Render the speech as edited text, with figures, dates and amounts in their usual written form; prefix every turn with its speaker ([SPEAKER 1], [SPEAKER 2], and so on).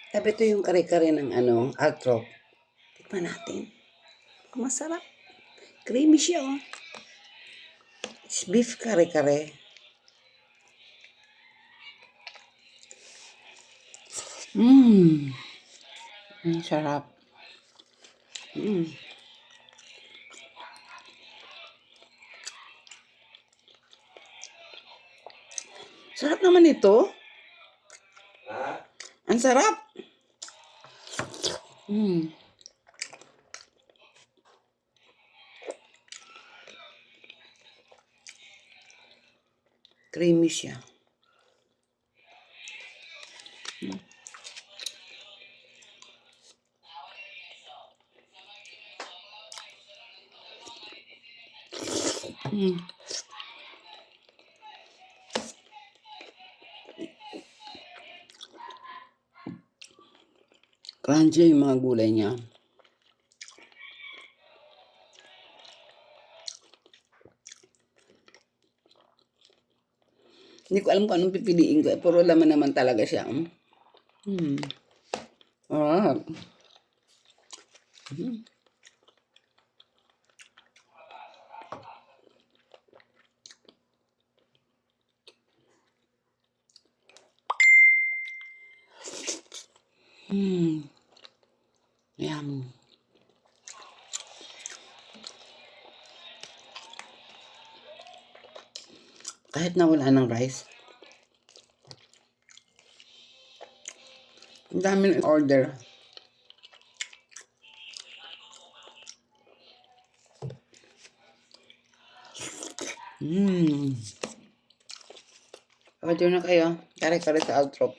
[SPEAKER 1] Sabi ito yung kare-kare ng Altrop. Tikman natin. Masarap. Creamy siya, oh. It's beef kare-kare. Ang sarap. Sarap naman ito. Ang sarap. Creamy siya. Crunchy yung mga gulay niya. Hindi ko alam kung anong pipiliin ko. Puro laman naman talaga siya. Alright. Yum. Kahit na wala ng rice. Ang dami ng order. Order na kayo. Kare-kare sa Altrop.